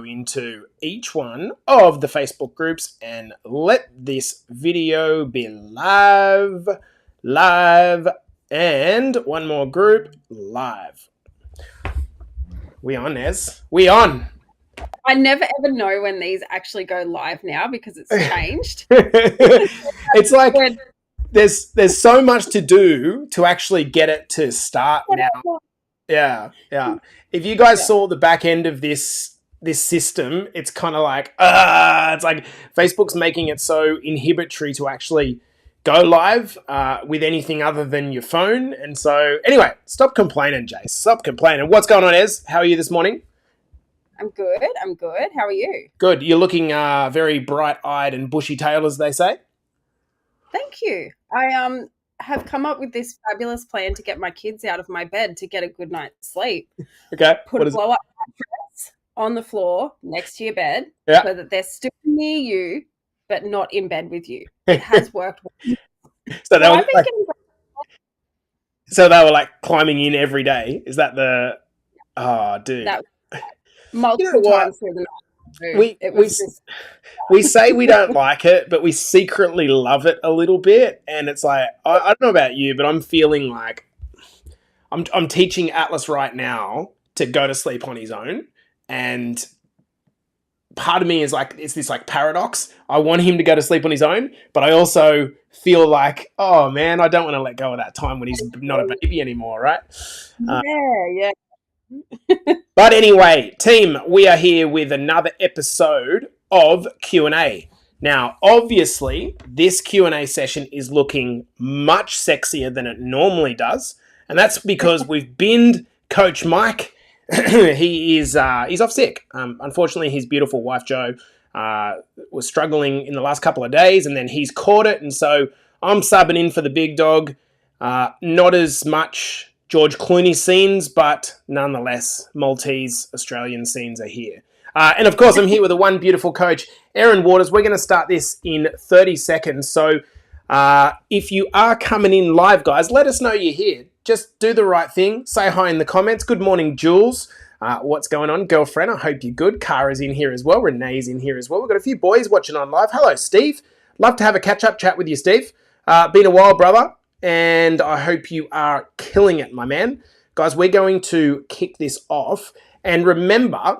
into each one of the Facebook groups and let this video be live, and one more group, live. We on, Nez? We on. I never ever know when these actually go live now because it's changed. It's like there's so much to do to actually get it to start now. Yeah. If you guys saw the back end of this system, it's kind of like, it's like Facebook's making it so inhibitory to actually go live with anything other than your phone. And so, anyway, stop complaining, Jace. Stop complaining. What's going on, Ez? How are you this morning? I'm good. How are you? Good. You're looking very bright-eyed and bushy-tailed, as they say. Thank you. I have come up with this fabulous plan to get my kids out of my bed to get a good night's sleep. Okay. Put a blow-up mattress on the floor next to your bed so that they're still near you, but not in bed with you. It has worked. So they were like climbing in every day. Is that the? Oh, dude. Multiple times through the night. We say we don't like it, but we secretly love it a little bit. And it's like, I don't know about you, but I'm feeling like I'm teaching Atlas right now to go to sleep on his own. And part of me is like, it's this like paradox. I want him to go to sleep on his own, but I also feel like, oh man, I don't want to let go of that time when he's not a baby anymore, right? Yeah. But anyway, team, we are here with another episode of Q&A. Now, obviously, this Q&A session is looking much sexier than it normally does, and that's because we've binned Coach Mike. He's off sick. Unfortunately, his beautiful wife Jo was struggling in the last couple of days, and then he's caught it, and so I'm subbing in for the big dog. Not as much George Clooney scenes, but nonetheless, Maltese Australian scenes are here. And of course, I'm here with the one beautiful coach, Erin Waters. We're going to start this in 30 seconds. So if you are coming in live, guys, let us know you're here. Just do the right thing. Say hi in the comments. Good morning, Jules. What's going on, girlfriend? I hope you're good. Kara's in here as well. Renee's in here as well. We've got a few boys watching on live. Hello, Steve. Love to have a catch-up chat with you, Steve. Been a while, brother. And I hope you are killing it, my man. Guys, we're going to kick this off. And remember,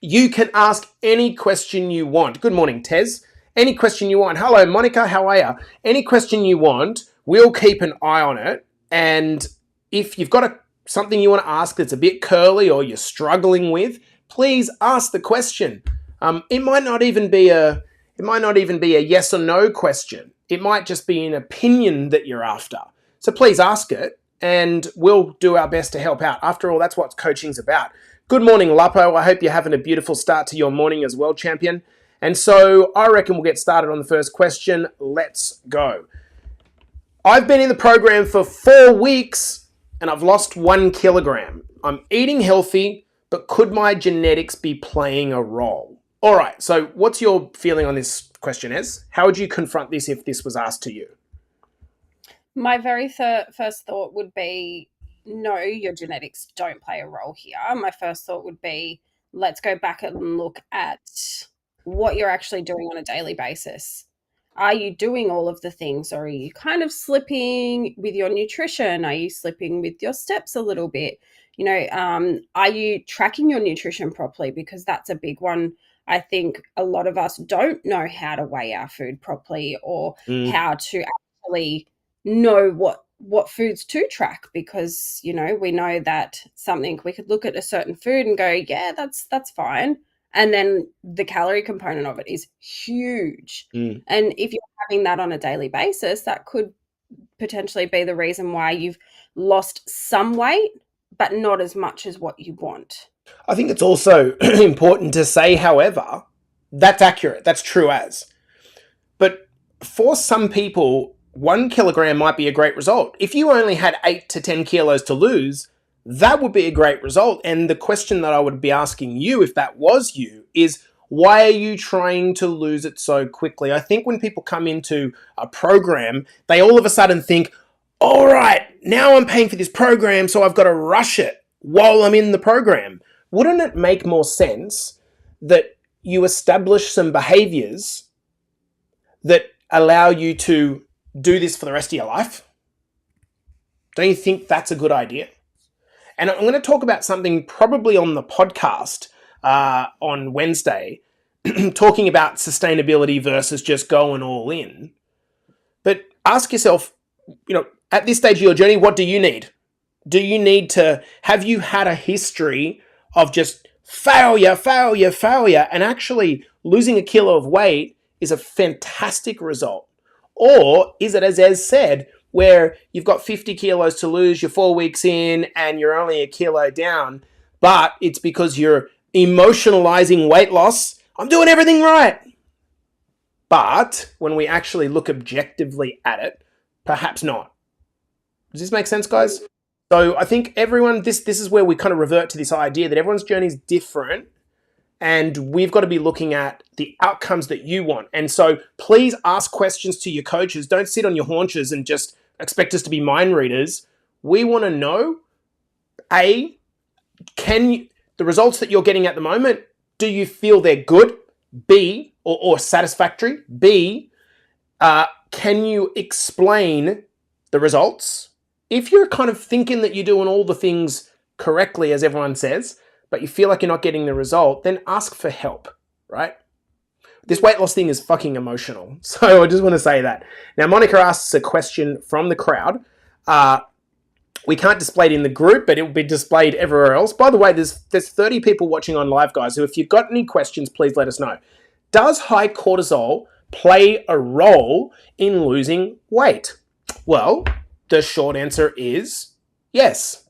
you can ask any question you want. Good morning, Tez. Any question you want. Hello, Monica. How are you? Any question you want, we'll keep an eye on it. And if you've got something you want to ask that's a bit curly or you're struggling with, please ask the question. It might not even be a yes or no question. It might just be an opinion that you're after. So please ask it, and we'll do our best to help out. After all, that's what coaching's about. Good morning, Lapo. I hope you're having a beautiful start to your morning as well, champion. And so I reckon we'll get started on the first question. Let's go. I've been in the program for 4 weeks, and I've lost 1 kilogram. I'm eating healthy, but could my genetics be playing a role? All right, so what's your feeling on this question, Ez? How would you confront this if this was asked to you? My very first thought would be, no, your genetics don't play a role here. My first thought would be, let's go back and look at what you're actually doing on a daily basis. Are you doing all of the things, or are you kind of slipping with your nutrition? Are you slipping with your steps a little bit? Are you tracking your nutrition properly? Because that's a big one. I think a lot of us don't know how to weigh our food properly, or how to actually know what foods to track, because, we know that we could look at a certain food and go, yeah, that's fine. And then the calorie component of it is huge. And if you're having that on a daily basis, that could potentially be the reason why you've lost some weight, but not as much as what you want. I think it's also important to say, however, that's accurate. That's true as. But for some people, 1 kilogram might be a great result. If you only had 8 to 10 kilos to lose, that would be a great result. And the question that I would be asking you, if that was you, is why are you trying to lose it so quickly? I think when people come into a program, they all of a sudden think, all right, now I'm paying for this program, so I've got to rush it while I'm in the program. Wouldn't it make more sense that you establish some behaviors that allow you to do this for the rest of your life? Don't you think that's a good idea? And I'm going to talk about something probably on the podcast on Wednesday, talking about sustainability versus just going all in. But ask yourself, at this stage of your journey, what do you need? Do you need to, have you had a history of just failure, and actually losing a kilo of weight is a fantastic result? Or is it, as Ez said, where you've got 50 kilos to lose, you're 4 weeks in, and you're only a kilo down, but it's because you're emotionalizing weight loss? I'm doing everything right. But when we actually look objectively at it, perhaps not. Does this make sense, guys? So I think everyone, this is where we kind of revert to this idea that everyone's journey is different, and we've got to be looking at the outcomes that you want. And so please ask questions to your coaches. Don't sit on your haunches and just expect us to be mind readers. We want to know, A, the results that you're getting at the moment, do you feel they're good? B, or satisfactory? B, can you explain the results? If you're kind of thinking that you're doing all the things correctly, as everyone says, but you feel like you're not getting the result, then ask for help, right? This weight loss thing is fucking emotional. So I just want to say that. Now, Monica asks a question from the crowd. We can't display it in the group, but it will be displayed everywhere else. By the way, there's 30 people watching on live, guys. So if you've got any questions, please let us know. Does high cortisol play a role in losing weight? Well, the short answer is yes.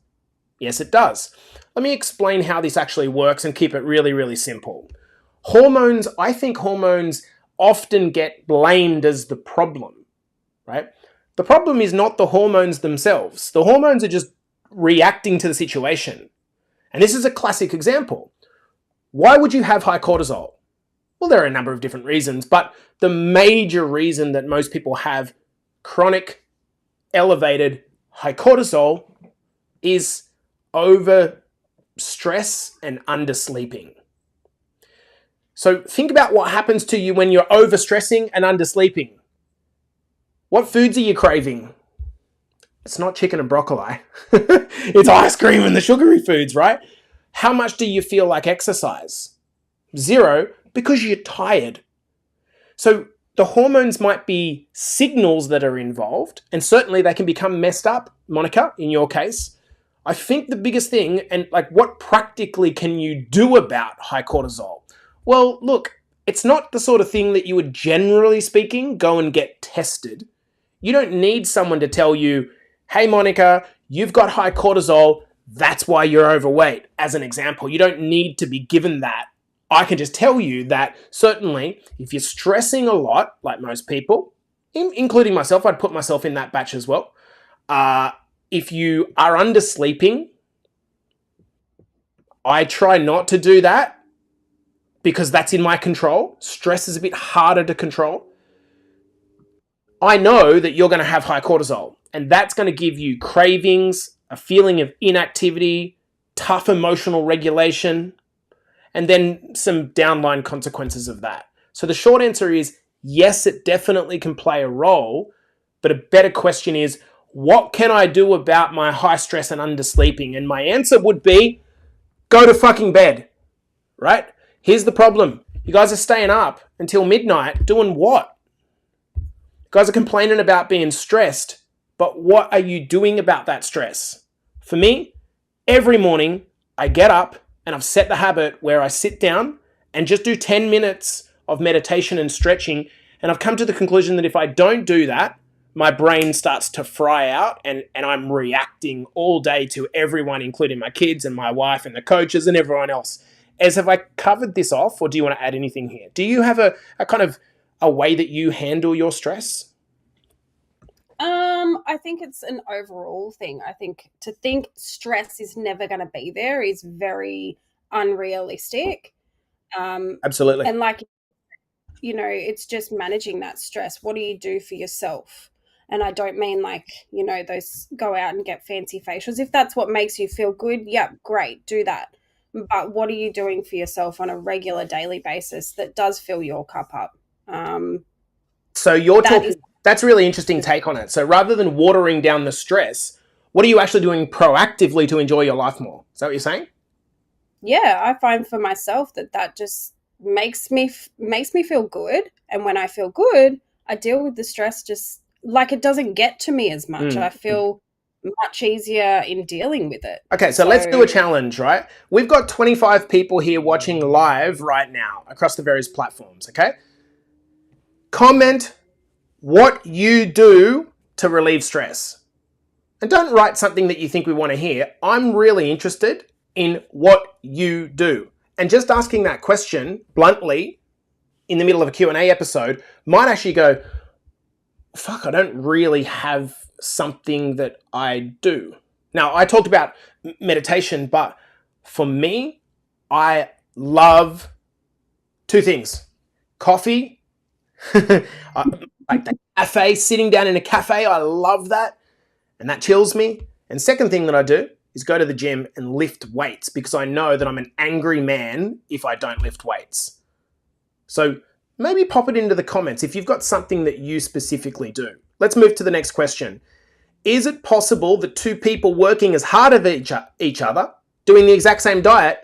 Yes, it does. Let me explain how this actually works and keep it really, really simple. I think hormones often get blamed as the problem, right? The problem is not the hormones themselves. The hormones are just reacting to the situation. And this is a classic example. Why would you have high cortisol? Well, there are a number of different reasons, but the major reason that most people have chronic elevated high cortisol is over stress and undersleeping. So think about what happens to you when you're overstressing and undersleeping. What foods are you craving? It's not chicken and broccoli. It's ice cream and the sugary foods, right? How much do you feel like exercise? 0, because you're tired. So the hormones might be signals that are involved, and certainly they can become messed up, Monica, in your case. I think the biggest thing, and what practically can you do about high cortisol? Well, look, it's not the sort of thing that you would, generally speaking, go and get tested. You don't need someone to tell you, hey, Monica, you've got high cortisol, that's why you're overweight, as an example. You don't need to be given that. I can just tell you that certainly if you're stressing a lot, like most people, including myself, I'd put myself in that batch as well. If you are undersleeping, I try not to do that because that's in my control. Stress is a bit harder to control. I know that you're going to have high cortisol, and that's going to give you cravings, a feeling of inactivity, tough emotional regulation, and then some downline consequences of that. So the short answer is yes, it definitely can play a role, but a better question is, what can I do about my high stress and undersleeping? And my answer would be, go to fucking bed, right? Here's the problem. You guys are staying up until midnight doing what? You guys are complaining about being stressed, but what are you doing about that stress? For me, every morning I get up and I've set the habit where I sit down and just do 10 minutes of meditation and stretching. And I've come to the conclusion that if I don't do that, my brain starts to fry out and I'm reacting all day to everyone, including my kids and my wife and the coaches and everyone else. Ez, have I covered this off, or do you want to add anything here? Do you have a kind of a way that you handle your stress? I think it's an overall thing. I think to think stress is never going to be there is very unrealistic. Absolutely. And it's just managing that stress. What do you do for yourself? And I don't mean those go out and get fancy facials. If that's what makes you feel good, yeah, great, do that. but what are you doing for yourself on a regular daily basis that does fill your cup up? So you're talking, that's a really interesting take on it. So rather than watering down the stress, what are you actually doing proactively to enjoy your life more? Is that what you're saying? Yeah, I find for myself that just makes me feel good, and when I feel good, I deal with the stress just like it doesn't get to me as much. I feel much easier in dealing with it. Okay, so let's do a challenge, right? We've got 25 people here watching live right now across the various platforms, okay? Comment what you do to relieve stress. And don't write something that you think we want to hear. I'm really interested in what you do. And just asking that question bluntly in the middle of a Q&A episode might actually go, fuck, I don't really have something that I do. Now, I talked about meditation, but for me, I love two things. Coffee, like the cafe, sitting down in a cafe, I love that. And that chills me. And second thing that I do is go to the gym and lift weights because I know that I'm an angry man if I don't lift weights. So maybe pop it into the comments if you've got something that you specifically do. Let's move to the next question. Is it possible that two people working as hard as each other, doing the exact same diet,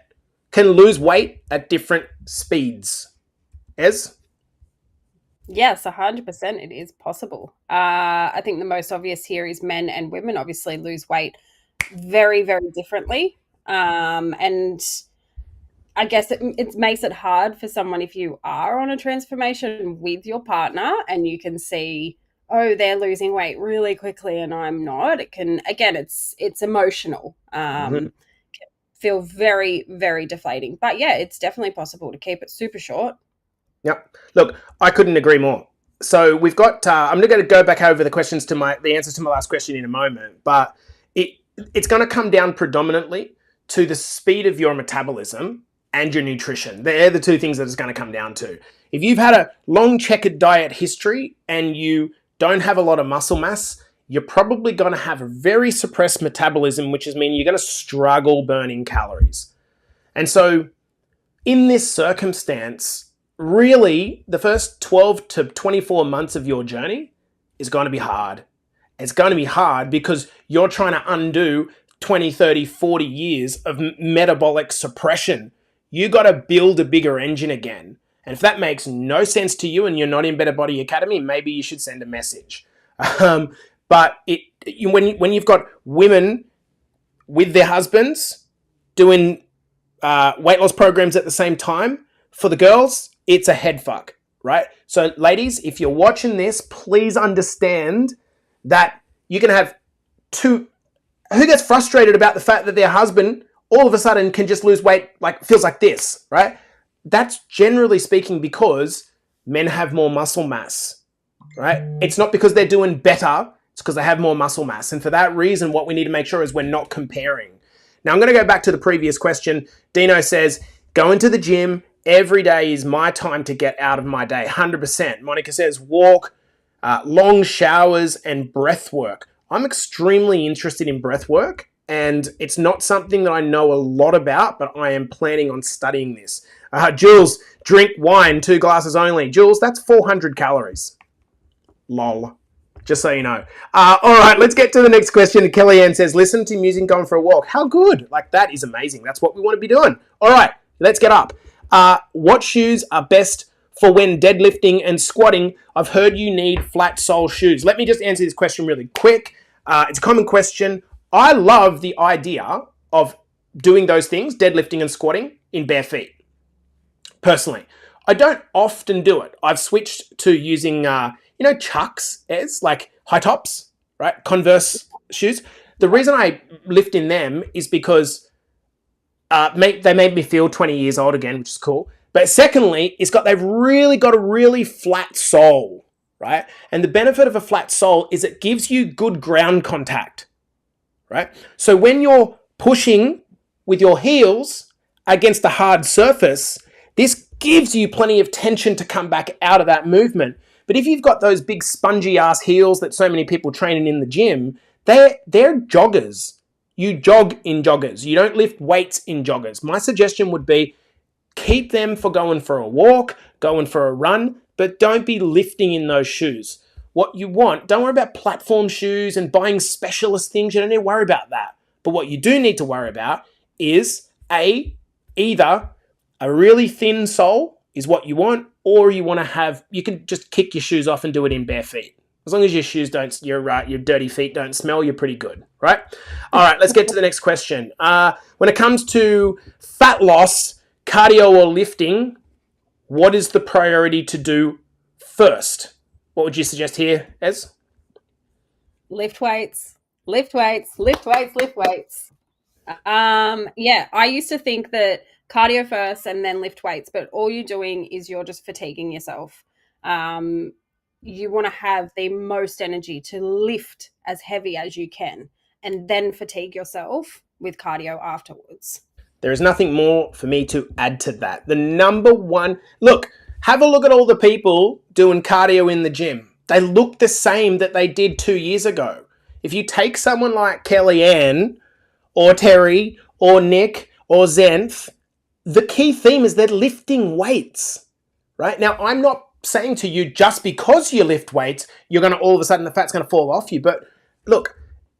can lose weight at different speeds? Ez? Yes, 100% it is possible. I think the most obvious here is men and women obviously lose weight very, very differently. And I guess it makes it hard for someone if you are on a transformation with your partner and you can see, oh, they're losing weight really quickly and I'm not. It can, again, it's emotional. Can feel very, very deflating. But yeah, it's definitely possible to keep it super short. Yep. Look, I couldn't agree more. So we've got, I'm going to go back over the questions to the answers to my last question in a moment, but it's going to come down predominantly to the speed of your metabolism and your nutrition. They're the two things that it's going to come down to. If you've had a long checkered diet history and you don't have a lot of muscle mass, you're probably going to have a very suppressed metabolism, which is meaning you're going to struggle burning calories. And so in this circumstance, really, the first 12 to 24 months of your journey is going to be hard. It's going to be hard because you're trying to undo 20, 30, 40 years of metabolic suppression. You got to build a bigger engine again. And if that makes no sense to you and you're not in Better Body Academy, maybe you should send a message. But when you've got women with their husbands doing weight loss programs at the same time, for the girls, it's a head fuck, right? So ladies, if you're watching this, please understand that you can have two, who gets frustrated about the fact that their husband all of a sudden can just lose weight, like feels like this, right? That's generally speaking because men have more muscle mass, right? It's not because they're doing better, it's because they have more muscle mass. And for that reason, what we need to make sure is we're not comparing. Now I'm going to go back to the previous question. Dino says, going to the gym every day is my time to get out of my day, 100%. Monica says walk, long showers, and breath work. I'm extremely interested in breath work, and it's not something that I know a lot about, but I am planning on studying this. Jules, drink wine, 2 glasses only. Jules, that's 400 calories. Lol. Just so you know. All right, let's get to the next question. Kellyanne says, listen to music going for a walk. How good? Like, that is amazing. That's what we want to be doing. All right, let's get up. What shoes are best for when deadlifting and squatting? I've heard you need flat sole shoes. Let me just answer this question really quick. It's a common question. I love the idea of doing those things, deadlifting and squatting, in bare feet. Personally, I don't often do it. I've switched to using, Chucks, like high tops, right? Converse shoes. The reason I lift in them is because they made me feel 20 years old again, which is cool. But secondly, they've really got a really flat sole, right? And the benefit of a flat sole is it gives you good ground contact, right? So when you're pushing with your heels against a hard surface, this gives you plenty of tension to come back out of that movement. But if you've got those big spongy ass heels that so many people training in the gym, they're joggers. You jog in joggers. You don't lift weights in joggers. My suggestion would be keep them for going for a walk, going for a run, but don't be lifting in those shoes. What you want, don't worry about platform shoes and buying specialist things. You don't need to worry about that. But what you do need to worry about is either a really thin sole is what you want, or you want to have, you can just kick your shoes off and do it in bare feet. As long as your shoes don't, your dirty feet don't smell, you're pretty good, right? All right, let's get to the next question. When it comes to fat loss, cardio or lifting, what is the priority to do first? What would you suggest here, Ez? Lift weights, lift weights, lift weights, lift weights. Yeah, I used to think that cardio first and then lift weights, but all you're doing is you're just fatiguing yourself. You want to have the most energy to lift as heavy as you can and then fatigue yourself with cardio afterwards. There is nothing more for me to add to that. The number one, look, have a look at all the people doing cardio in the gym. They look the same that they did 2 years ago. If you take someone like Kellyanne or Terry or Nick or Zenth, the key theme is they're lifting weights, right? Now, I'm not saying to you just because you lift weights, you're going to all of a sudden the fat's going to fall off you. But look,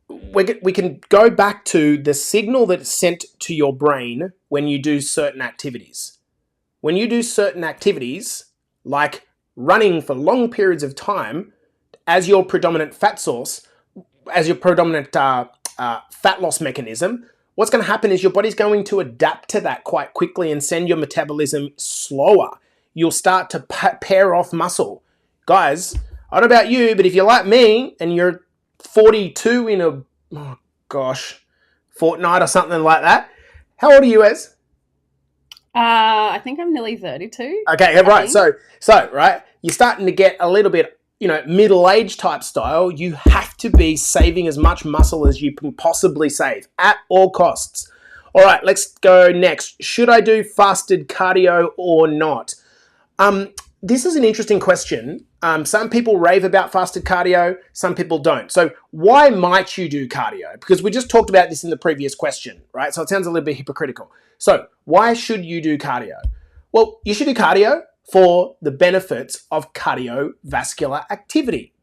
we can go back to the signal that's sent to your brain when you do certain activities. When you do certain activities, like running for long periods of time, as your predominant fat source, as your predominant fat loss mechanism, what's going to happen is your body's going to adapt to that quite quickly and send your metabolism slower. You'll start to pair off muscle. Guys, I don't know about you, but if you're like me and you're 42 in fortnight or something like that, how old are you, Ez? I think I'm nearly 32. Okay, right. So right, you're starting to get a little bit, middle-aged type style. You have to be saving as much muscle as you can possibly save at all costs. All right, let's go next. Should I do fasted cardio or not? This is an interesting question. Some people rave about fasted cardio, some people don't. So why might you do cardio? Because we just talked about this in the previous question, right? So it sounds a little bit hypocritical. So why should you do cardio? Well, you should do cardio for the benefits of cardiovascular activity,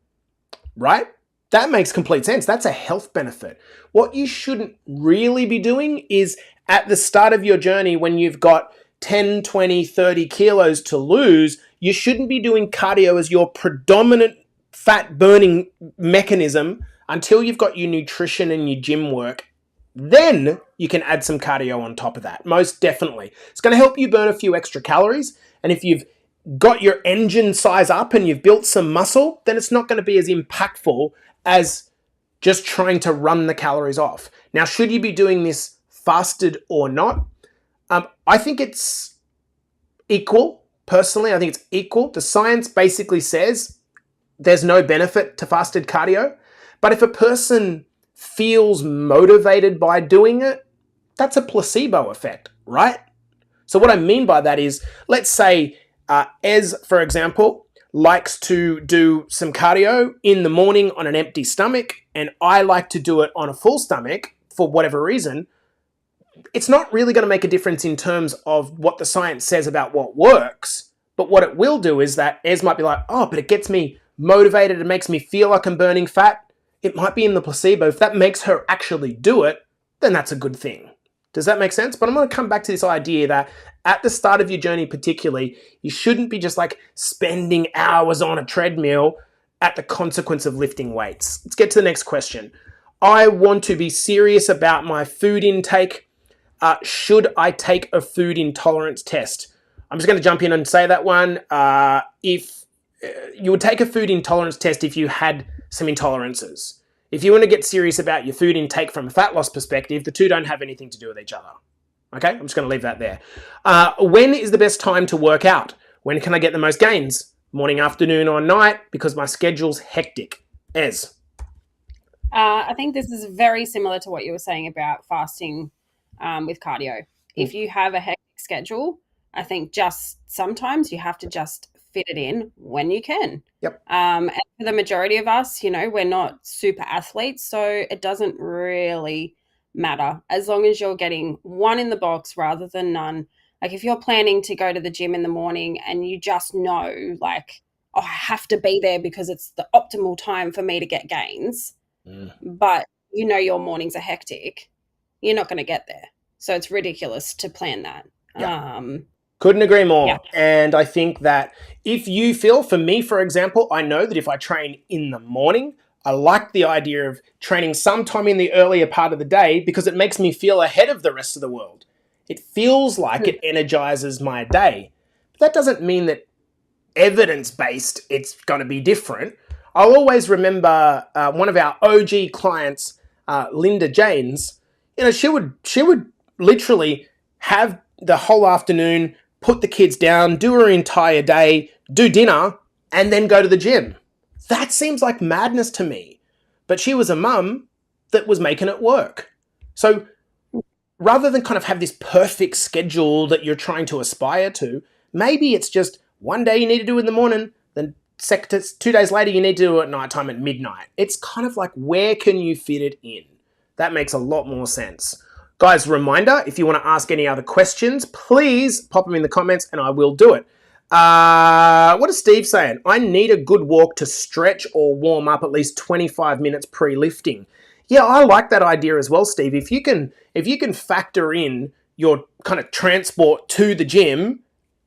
right? That makes complete sense. That's a health benefit. What you shouldn't really be doing is at the start of your journey when you've got 10, 20, 30 kilos to lose, you shouldn't be doing cardio as your predominant fat burning mechanism until you've got your nutrition and your gym work. Then you can add some cardio on top of that. Most definitely. It's going to help you burn a few extra calories. And if you've got your engine size up and you've built some muscle, then it's not going to be as impactful as just trying to run the calories off. Now, should you be doing this fasted or not? I think it's equal. Personally, I think it's equal. The science basically says there's no benefit to fasted cardio. But if a person feels motivated by doing it, that's a placebo effect, right? So what I mean by that is, let's say Ez, for example, likes to do some cardio in the morning on an empty stomach, and I like to do it on a full stomach for whatever reason. It's not really going to make a difference in terms of what the science says about what works, but what it will do is that Ez might be like, oh, but it gets me motivated, it makes me feel like I'm burning fat. It might be in the placebo. If that makes her actually do it, then that's a good thing. Does that make sense? But I'm going to come back to this idea that at the start of your journey particularly, you shouldn't be just like spending hours on a treadmill at the consequence of lifting weights. Let's get to the next question. I want to be serious about my food intake. Should I take a food intolerance test? I'm just going to jump in and say that one. If you would take a food intolerance test if you had some intolerances. If you want to get serious about your food intake from a fat loss perspective, the two don't have anything to do with each other. Okay, I'm just going to leave that there. When is the best time to work out? When can I get the most gains? Morning, afternoon, or night? Because my schedule's hectic. Ez? I think this is very similar to what you were saying about fasting with cardio. If you have a hectic schedule, I think just sometimes you have to just fit it in when you can. Yep. And for the majority of us, we're not super athletes, so it doesn't really matter as long as you're getting one in the box rather than none. Like if you're planning to go to the gym in the morning and you just know like, oh, I have to be there because it's the optimal time for me to get gains, but you know your mornings are hectic, you're not going to get there. So it's ridiculous to plan that. Yeah. Couldn't agree more. Yeah. And I think that if you feel, for me, for example, I know that if I train in the morning, I like the idea of training sometime in the earlier part of the day because it makes me feel ahead of the rest of the world. It feels like it energizes my day. But that doesn't mean that evidence-based it's going to be different. I'll always remember one of our OG clients, Linda Janes. You know, she would literally have the whole afternoon, put the kids down, do her entire day, do dinner, and then go to the gym. That seems like madness to me. But she was a mum that was making it work. So rather than kind of have this perfect schedule that you're trying to aspire to, maybe it's just one day you need to do it in the morning, then 2 days later you need to do it at nighttime at midnight. It's kind of like, where can you fit it in? That makes a lot more sense. Guys, reminder, if you want to ask any other questions, please pop them in the comments and I will do it. What is Steve saying? I need a good walk to stretch or warm up at least 25 minutes pre-lifting. Yeah, I like that idea as well, Steve. If you can factor in your kind of transport to the gym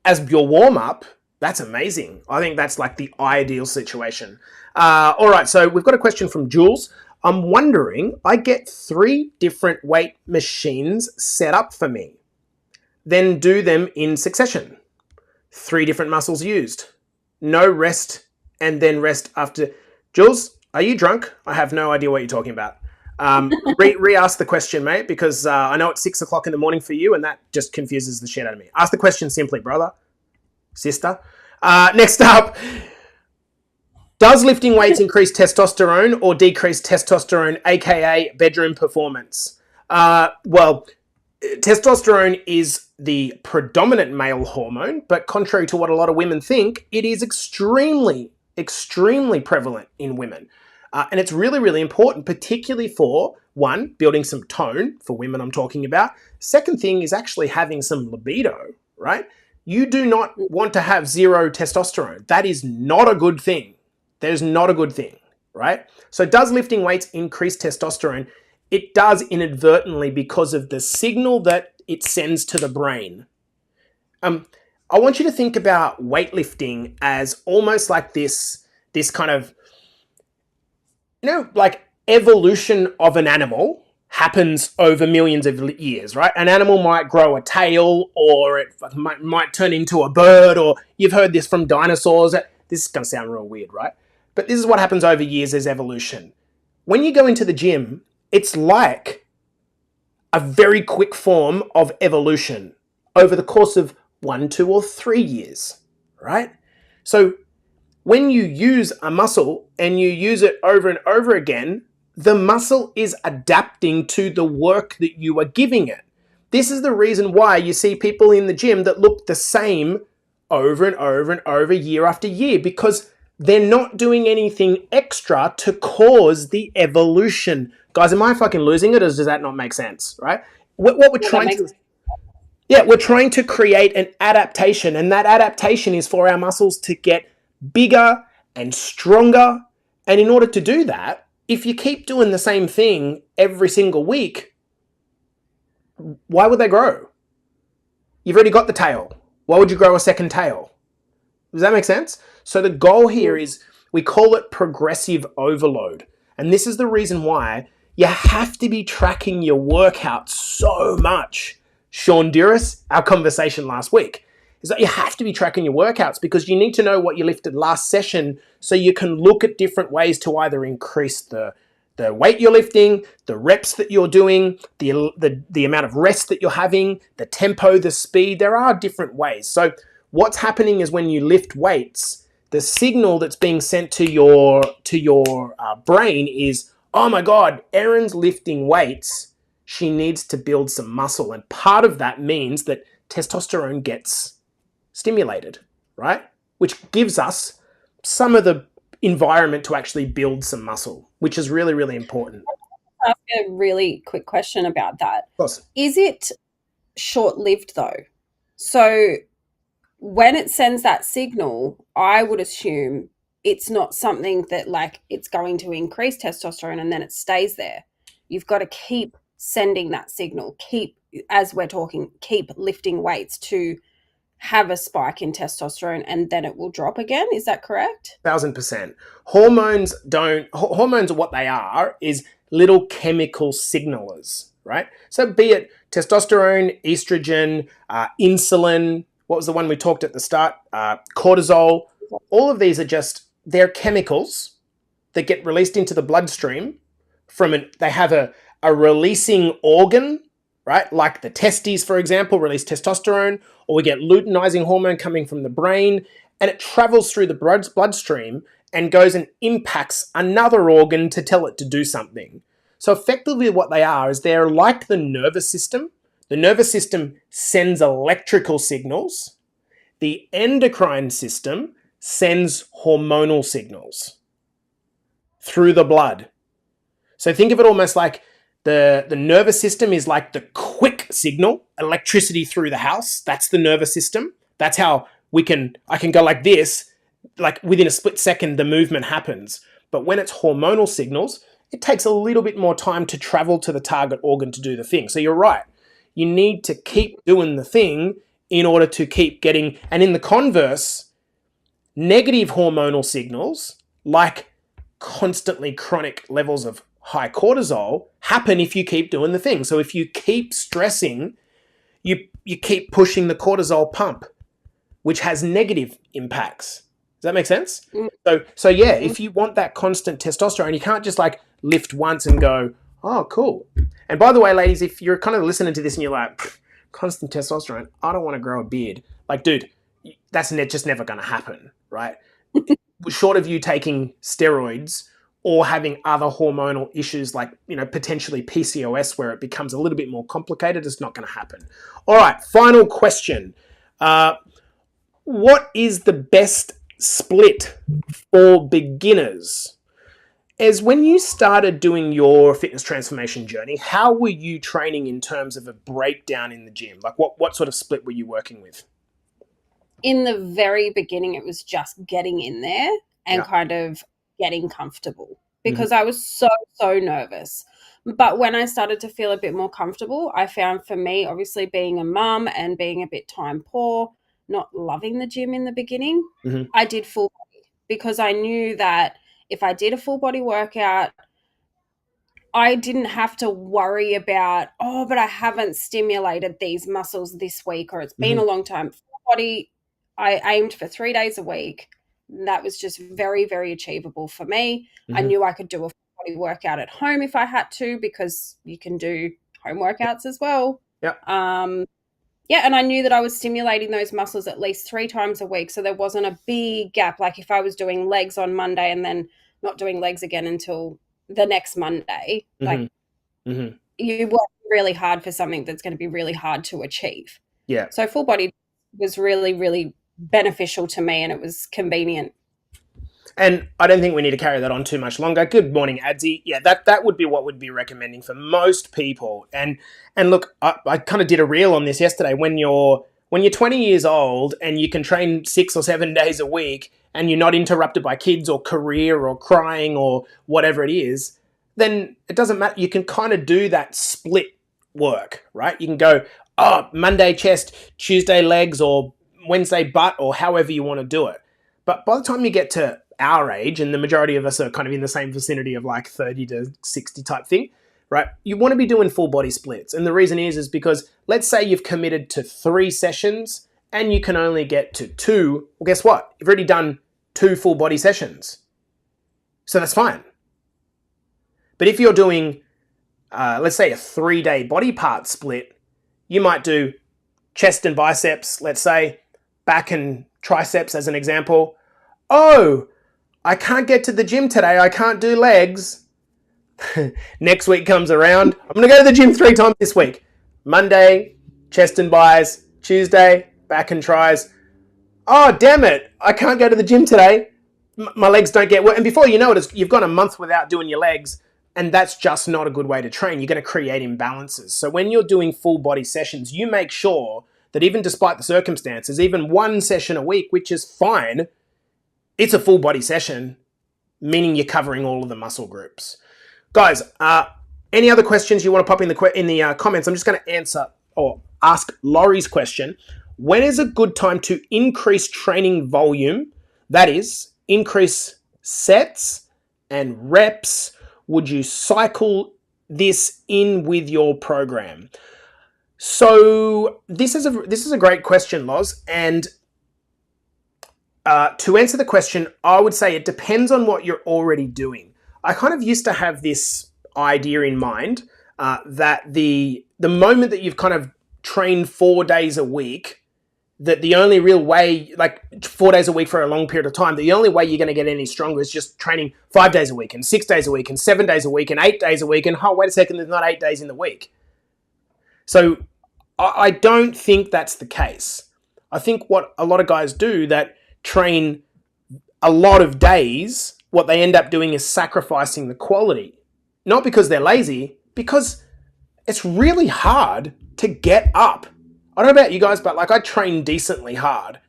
as your warm-up, that's amazing. I think that's like the ideal situation. All right, so we've got a question from Jules. I'm wondering, I get 3 different weight machines set up for me, then do them in succession. 3 different muscles used. No rest, and then rest after. Jules, are you drunk? I have no idea what you're talking about. Re-ask the question, mate, because I know it's 6 o'clock in the morning for you, and that just confuses the shit out of me. Ask the question simply, brother, sister. Next up, does lifting weights increase testosterone or decrease testosterone, aka bedroom performance? Well, testosterone is the predominant male hormone, but contrary to what a lot of women think, it is extremely, extremely prevalent in women. And it's really, really important, particularly for, one, building some tone, for women I'm talking about. Second thing is actually having some libido, right? You do not want to have 0 testosterone. That is not a good thing. That is not a good thing, right? So does lifting weights increase testosterone? It does inadvertently because of the signal that it sends to the brain. I want you to think about weightlifting as almost like this kind of, like evolution of an animal happens over millions of years, right? An animal might grow a tail, or it might turn into a bird, or you've heard this from dinosaurs. This is going to sound real weird, right? But this is what happens over years as evolution. When you go into the gym, it's like a very quick form of evolution over the course of 1, 2, or 3 years, right? So when you use a muscle and you use it over and over again, the muscle is adapting to the work that you are giving it. This is the reason why you see people in the gym that look the same over and over and over, year after year, because they're not doing anything extra to cause the evolution. Guys, am I fucking losing it, or does that not make sense, right? What we're trying to... Yeah, we're trying to create an adaptation, and that adaptation is for our muscles to get bigger and stronger. And in order to do that, if you keep doing the same thing every single week, why would they grow? You've already got the tail. Why would you grow a second tail? Does that make sense? So the goal here is, we call it progressive overload. And this is the reason why you have to be tracking your workouts so much. Sean Duras, our conversation last week, is that you have to be tracking your workouts because you need to know what you lifted last session so you can look at different ways to either increase the weight you're lifting, the reps that you're doing, the amount of rest that you're having, the tempo, the speed. There are different ways. So what's happening is when you lift weights, the signal that's being sent to your brain is, oh my God, Erin's lifting weights. She needs to build some muscle. And part of that means that testosterone gets stimulated, right? Which gives us some of the environment to actually build some muscle, which is really, really important. ask a really quick question about that? Of course. Is it short-lived though? So when it sends that signal, I would assume it's not something that like it's going to increase testosterone and then it stays there. You've got to keep sending that signal, as we're talking, keep lifting weights to have a spike in testosterone and then it will drop again. Is that correct? 1000%. Hormones are what they are is little chemical signalers, right? So be it testosterone, estrogen, insulin, what was the one we talked at the start? Cortisol. All of these are they're chemicals that get released into the bloodstream they have a releasing organ, right? Like the testes, for example, release testosterone, or we get luteinizing hormone coming from the brain, and it travels through the bloodstream and goes and impacts another organ to tell it to do something. So effectively what they are is they're like the nervous system. The nervous system sends electrical signals. The endocrine system sends hormonal signals through the blood. So think of it almost like the nervous system is like the quick signal, electricity through the house. That's the nervous system. That's how I can go like this, like within a split second, the movement happens. But when it's hormonal signals, it takes a little bit more time to travel to the target organ to do the thing. So you're right. You need to keep doing the thing in order to keep getting, and in the converse, negative hormonal signals like constantly chronic levels of high cortisol happen if you keep doing the thing. So if you keep stressing, you keep pushing the cortisol pump, which has negative impacts. Does that make sense? So yeah, if you want that constant testosterone, you can't just like lift once and go, oh, cool. And by the way, ladies, if you're kind of listening to this and you're like, constant testosterone, I don't want to grow a beard. Like, dude, that's just never going to happen, right? Short of you taking steroids or having other hormonal issues like, potentially PCOS where it becomes a little bit more complicated, it's not going to happen. All right, final question. What is the best split for beginners? As when you started doing your fitness transformation journey, how were you training in terms of a breakdown in the gym? Like what sort of split were you working with? In the very beginning, it was just getting in there and kind of getting comfortable because I was so nervous. But when I started to feel a bit more comfortable, I found for me, obviously being a mum and being a bit time poor, not loving the gym in the beginning, I did full body because I knew that if I did a full body workout, I didn't have to worry about, but I haven't stimulated these muscles this week or it's been a long time. Full body, I aimed for 3 days a week. That was just very, very achievable for me. I knew I could do a full body workout at home if I had to because you can do home workouts as well. And I knew that I was stimulating those muscles at least 3 times a week. So there wasn't a big gap. Like if I was doing legs on Monday and then not doing legs again until the next Monday, you work really hard for something that's going to be really hard to achieve. Yeah. So full body was really, really beneficial to me and it was convenient. And I don't think we need to carry that on too much longer. Good morning, Adsy. Yeah, that would be what we'd be recommending for most people. And look, I kind of did a reel on this yesterday. When you're 20 years old and you can train 6 or 7 days a week and you're not interrupted by kids or career or crying or whatever it is, then it doesn't matter. You can kind of do that split work, right? You can go, Monday chest, Tuesday legs, or Wednesday butt, or however you want to do it. But by the time you get to our age, and the majority of us are kind of in the same vicinity of like 30 to 60 type thing, right? You want to be doing full body splits. And the reason is because let's say you've committed to 3 sessions and you can only get to 2. Well, guess what? You've already done 2 full body sessions. So that's fine. But if you're doing, let's say a 3-day body part split, you might do chest and biceps, let's say, back and triceps as an example. Oh, I can't get to the gym today. I can't do legs. Next week comes around. I'm going to go to the gym 3 times this week. Monday, chest and bis. Tuesday, back and tris. Oh, damn it. I can't go to the gym today. My legs don't get work. And before you know it, you've gone a month without doing your legs. And that's just not a good way to train. You're going to create imbalances. So when you're doing full body sessions, you make sure that even despite the circumstances, even one session a week, which is fine, it's a full body session, meaning you're covering all of the muscle groups. Guys, any other questions you want to pop in the comments? I'm just going to answer or ask Laurie's question. When is a good time to increase training volume? That is, increase sets and reps. Would you cycle this in with your program? So this is a great question, Loz. And to answer the question, I would say it depends on what you're already doing. I kind of used to have this idea in mind that the moment that you've kind of trained 4 days a week, that the only real way, like 4 days a week for a long period of time, the only way you're going to get any stronger is just training 5 days a week and 6 days a week and 7 days a week and 8 days a week. And oh, wait a second, there's not 8 days in the week. So I don't think that's the case. I think what a lot of guys do that train a lot of days, what they end up doing is sacrificing the quality. Not because they're lazy, because it's really hard to get up. I don't know about you guys, but like I train decently hard.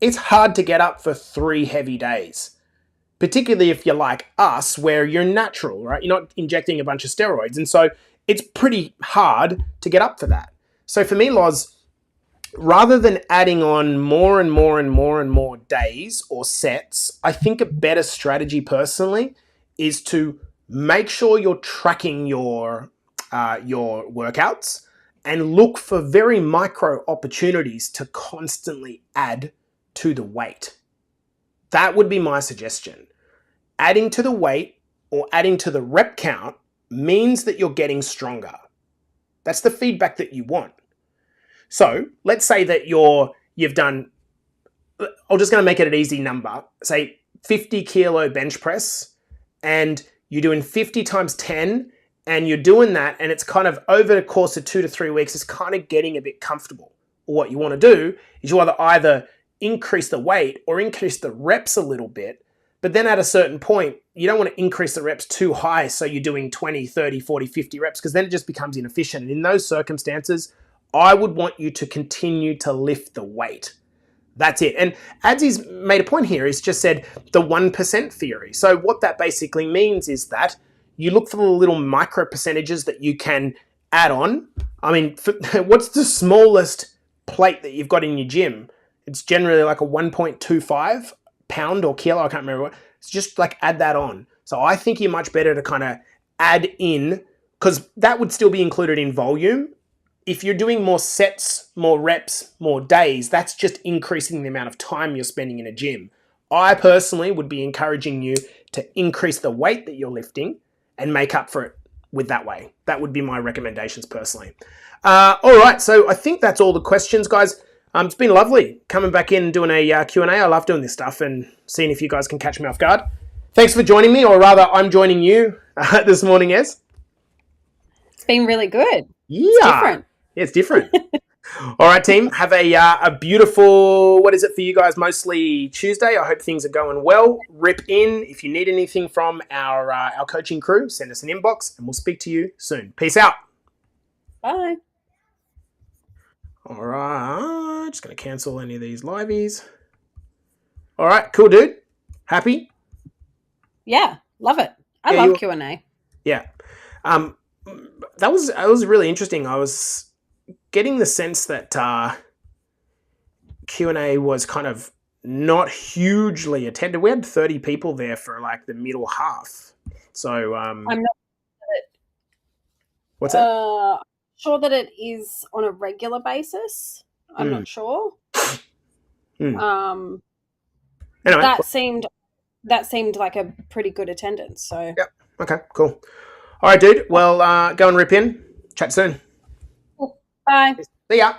It's hard to get up for 3 heavy days, particularly if you're like us, where you're natural, right? You're not injecting a bunch of steroids. And so it's pretty hard to get up for that. So for me, Loz, rather than adding on more and more and more and more days or sets, I think a better strategy personally is to make sure you're tracking your workouts and look for very micro opportunities to constantly add to the weight. That would be my suggestion. Adding to the weight or adding to the rep count means that you're getting stronger. That's the feedback that you want. So let's say that you've done, I'm just going to make it an easy number, say 50 kilo bench press, and you're doing 50 times 10, and you're doing that, and it's kind of over the course of 2 to 3 weeks, it's kind of getting a bit comfortable. Or what you want to do is you either increase the weight or increase the reps a little bit, but then at a certain point, you don't want to increase the reps too high so you're doing 20, 30, 40, 50 reps, because then it just becomes inefficient. And in those circumstances, I would want you to continue to lift the weight. That's it. And Adsy's made a point here. He's just said the 1% theory. So what that basically means is that you look for the little micro percentages that you can add on. I mean, what's the smallest plate that you've got in your gym? It's generally like a 1.25 pound or kilo. I can't remember what. It's just like add that on. So I think you're much better to kind of add in, because that would still be included in volume. If you're doing more sets, more reps, more days, that's just increasing the amount of time you're spending in a gym. I personally would be encouraging you to increase the weight that you're lifting and make up for it with that way. That would be my recommendations personally. All right, so I think that's all the questions, guys. It's been lovely coming back in and doing a Q&A. I love doing this stuff and seeing if you guys can catch me off guard. Thanks for joining me, or rather, I'm joining you this morning, Ez. It's been really good. Yeah. It's different. Yeah, it's different. All right, team. Have a beautiful, what is it for you guys? Mostly Tuesday. I hope things are going well. Rip in. If you need anything from our coaching crew, send us an inbox and we'll speak to you soon. Peace out. Bye. All right. Just going to cancel any of these liveys. All right. Cool, dude. Happy? Yeah. Love it. I love Q&A. Yeah. That was really interesting. I was getting the sense that Q&A was kind of not hugely attended. We had 30 people there for like the middle half. So I'm not what's that? Sure that it is on a regular basis. I'm not sure. Anyway, that seemed like a pretty good attendance. So yep. Okay, cool. All right, dude. Well, go and rip in. Chat soon. Bye. See ya.